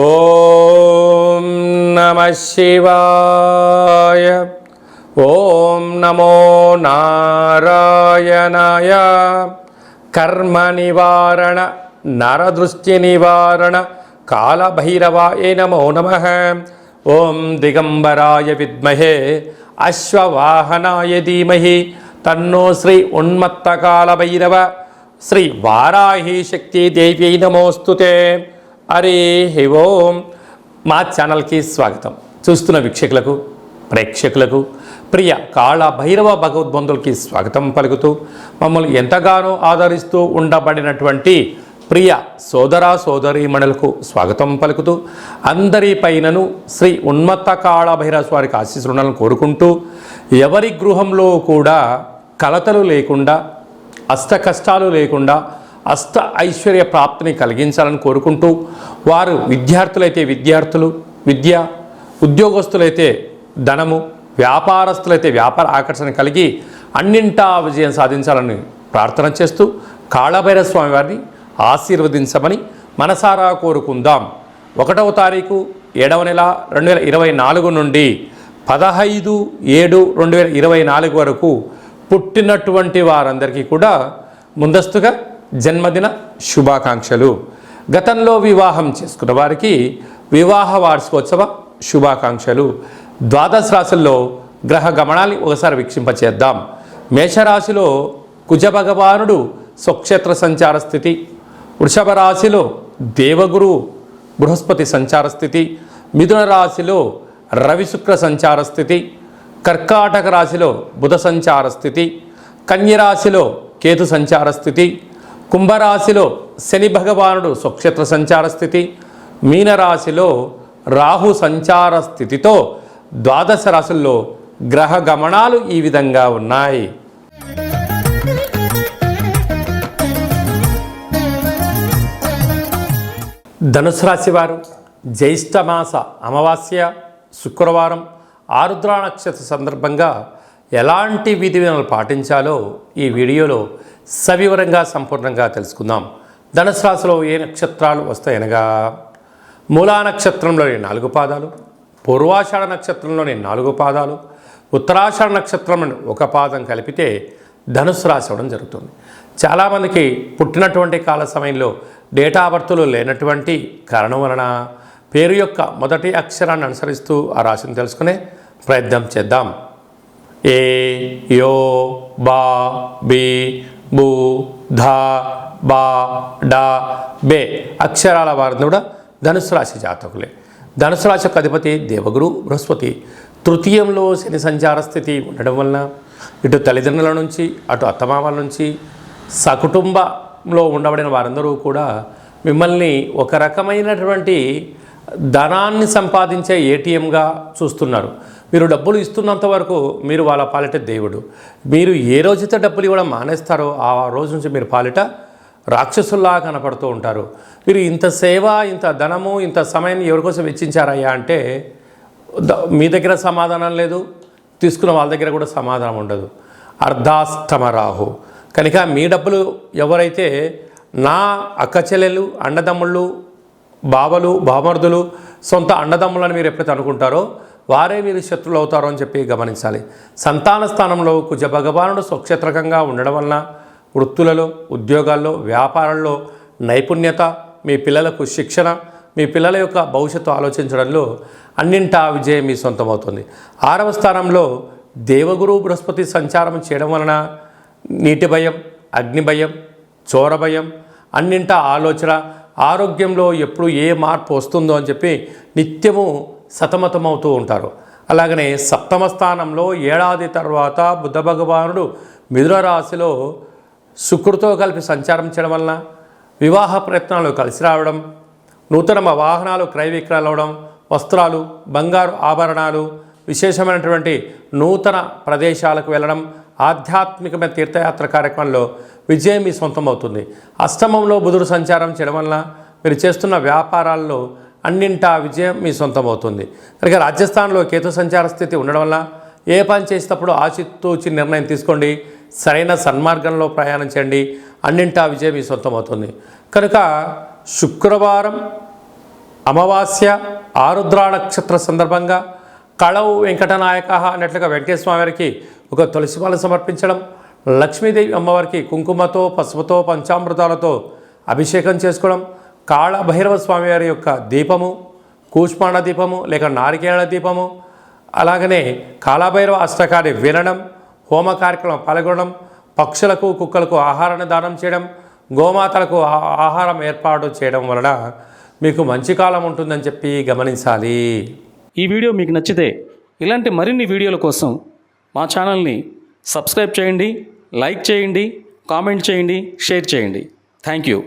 ఓం నమః శివాయ. ఓం నమో నారాయణాయ. కర్మ నివారణ నరదృష్టి నివారణ కాళభైరవాయ నమో నమః. ఓం దిగంబరాయ విద్మహే అశ్వవాహనాయ ధీమహి తన్నో శ్రీ ఉన్మత్త కాళభైరవ శ్రీ వారాహి శక్తి దేవ్యై నమోస్తుతే. హరి ఓం. మా ఛానల్కి స్వాగతం. చూస్తున్న వీక్షకులకు ప్రేక్షకులకు ప్రియ కాళభైరవ భగవద్బంధులకి స్వాగతం పలుకుతూ మమ్మల్ని ఎంతగానో ఆదరిస్తూ ఉండబడినటువంటి ప్రియ సోదర సోదరీమణులకు స్వాగతం పలుకుతూ అందరిపైనను శ్రీ ఉన్మత్త కాళభైరవ స్వారికి ఆశీస్సులను కోరుకుంటూ ఎవరి గృహంలో కూడా కలతలు లేకుండా అష్ట కష్టాలు లేకుండా అష్ట ఐశ్వర్య ప్రాప్తిని కలిగించాలని కోరుకుంటూ వారు విద్యార్థులైతే విద్యార్థులు విద్య, ఉద్యోగస్తులైతే ధనము, వ్యాపారస్తులైతే వ్యాపార ఆకర్షణ కలిగి అన్నింటా విజయం సాధించాలని ప్రార్థన చేస్తూ కాళభైరవ స్వామి వారిని ఆశీర్వదించమని మనసారా కోరుకుందాం. 1వ తారీఖు 7వ నెల 2024 నుండి 15/7/2024 వరకు పుట్టినటువంటి వారందరికీ కూడా ముందస్తుగా జన్మదిన శుభాకాంక్షలు. గతంలో వివాహం చేసుకున్న వారికి వివాహ వార్షికోత్సవ శుభాకాంక్షలు. ద్వాదశ రాశుల్లో గ్రహ గమనాన్ని ఒకసారి వీక్షింపచేద్దాం. మేషరాశిలో కుజ భగవానుడు స్వక్షేత్ర సంచార స్థితి, వృషభ రాశిలో దేవగురు బృహస్పతి సంచార స్థితి, మిథున రాశిలో రవి శుక్ర సంచార స్థితి, కర్కాటక రాశిలో బుధ సంచార స్థితి, కన్యరాశిలో కేతు సంచార స్థితి, కుంభరాశిలో శని భగవానుడు స్వక్షేత్ర సంచార స్థితి, మీనరాశిలో రాహు సంచార స్థితితో ద్వాదశ రాశుల్లో గ్రహ గమనాలు ఈ విధంగా ఉన్నాయి. ధనుసు రాశి వారు జ్యేష్ఠమాస అమావాస్య శుక్రవారం ఆరుద్ర నక్షత్ర సందర్భంగా ఎలాంటి విధి విధానాలు పాటించాలో ఈ వీడియోలో సవివరంగా సంపూర్ణంగా తెలుసుకుందాం. ధనుసు రాశిలో ఏ నక్షత్రాలు వస్తాయనగా మూలా నక్షత్రంలోని 4 పాదాలు, పూర్వాషాఢ నక్షత్రంలోని 4 పాదాలు, ఉత్తరాషాఢ నక్షత్రంలోని 1 పాదం కలిపితే ధనుసు రాశి అవ్వడం జరుగుతుంది. చాలామందికి పుట్టినటువంటి కాల సమయంలో డేటా బర్త్లు లేనటువంటి కారణం వలన పేరు యొక్క మొదటి అక్షరాన్ని అనుసరిస్తూ ఆ రాశిని తెలుసుకునే ప్రయత్నం చేద్దాం. ఏ, యో, బా, బి, బు, ధా, బా, డా, బే అక్షరాల వారిని కూడా ధనుసు రాశి జాతకులే. ధనుసు రాశి యొక్క అధిపతి దేవగురు బృహస్పతి. తృతీయంలో శని సంచార స్థితి ఉండడం వలన ఇటు తల్లిదండ్రుల నుంచి అటు అత్తమామల నుంచి సకుటుంబంలో ఉండబడిన వారందరూ కూడా మిమ్మల్ని ఒక రకమైనటువంటి ధనాన్ని సంపాదించే ఏటీఎంగా చూస్తున్నారు. మీరు డబ్బులు ఇస్తున్నంత వరకు మీరు వాళ్ళ పాలిట దేవుడు. మీరు ఏ రోజైతే డబ్బులు ఇవ్వడం మానేస్తారో ఆ రోజు నుంచి మీరు పాలిట రాక్షసుల్లా కనపడుతూ ఉంటారు. మీరు ఇంత సేవ, ఇంత ధనము, ఇంత సమయాన్ని ఎవరికోసం వెచ్చించారయ్యా అంటే మీ దగ్గర సమాధానం లేదు, తీసుకున్న వాళ్ళ దగ్గర కూడా సమాధానం ఉండదు. అర్ధాష్టమ రాహు కనుక మీ డబ్బులు ఎవరైతే నా అక్క చెల్లెలు, అన్నదమ్ముళ్ళు, బావలు, బామర్దులు, సొంత అన్నదమ్ములని మీరు ఎప్పుడైతే అనుకుంటారో వారే మీరు శత్రువులు అవుతారో అని చెప్పి గమనించాలి. సంతాన స్థానంలో కుజ భగవానుడు స్వక్షేత్రకంగా ఉండడం వలన వృత్తులలో, ఉద్యోగాల్లో, వ్యాపారంలో నైపుణ్యత, మీ పిల్లలకు శిక్షణ, మీ పిల్లల యొక్క భవిష్యత్తు ఆలోచించడంలో అన్నింటా విజయం మీ సొంతమవుతుంది. 6వ స్థానంలో దేవగురు బృహస్పతి సంచారం చేయడం వలన నీటి భయం, అగ్ని భయం, చోర భయం, అన్నింటా ఆలోచన, ఆరోగ్యంలో ఎప్పుడు ఏ మార్పు వస్తుందో అని చెప్పి నిత్యము సతమతమవుతూ ఉంటారు. అలాగనే 7వ స్థానంలో ఏడాది తర్వాత బుధ భగవానుడు మిథున రాశిలో శుక్రుడితో కలిపి సంచారం చేయడం వలన వివాహ ప్రయత్నాలు కలిసి రావడం, నూతన వాహనాలు క్రయ విక్రయాలు అవడం, వస్త్రాలు, బంగారు ఆభరణాలు, విశేషమైనటువంటి నూతన ప్రదేశాలకు వెళ్ళడం, ఆధ్యాత్మికమైన తీర్థయాత్ర కార్యక్రమంలో విజయం మీ సొంతం అవుతుంది. అష్టమంలో బుధుడు సంచారం చేయడం వలన మీరు చేస్తున్న వ్యాపారాల్లో అన్నింటా విజయం మీ సొంతం అవుతుంది. కనుక రాజస్థాన్లో కేతు సంచార స్థితి ఉండడం వల్ల ఏ పని చేసేటప్పుడు ఆచితూచి నిర్ణయం తీసుకోండి, సరైన సన్మార్గంలో ప్రయాణం చేయండి, అన్నింటా విజయం మీ సొంతం అవుతుంది. కనుక శుక్రవారం అమావాస్య ఆరుద్ర నక్షత్ర సందర్భంగా కళవు వెంకటనాయక అన్నట్లుగా వెంకటేశ్వర స్వామి వారికి ఒక తులసిమాల సమర్పించడం, లక్ష్మీదేవి అమ్మవారికి కుంకుమతో పసుపుతో పంచామృతాలతో అభిషేకం చేసుకోవడం, కాళభైరవ స్వామి వారి యొక్క దీపము కూష్మాండ దీపము లేక నారికేళ దీపము, అలాగనే కాళభైరవ అష్టకాన్ని వినడం, హోమ కార్యక్రమం పాల్గొనడం, పక్షులకు కుక్కలకు ఆహారాన్ని దానం చేయడం, గోమాతలకు ఆహారం ఏర్పాటు చేయడం వలన మీకు మంచి కాలం ఉంటుందని చెప్పి గమనించాలి. ఈ వీడియో మీకు నచ్చితే ఇలాంటి మరిన్ని వీడియోల కోసం మా ఛానల్ని సబ్స్క్రైబ్ చేయండి, లైక్ చేయండి, కామెంట్ చేయండి, షేర్ చేయండి. Thank you.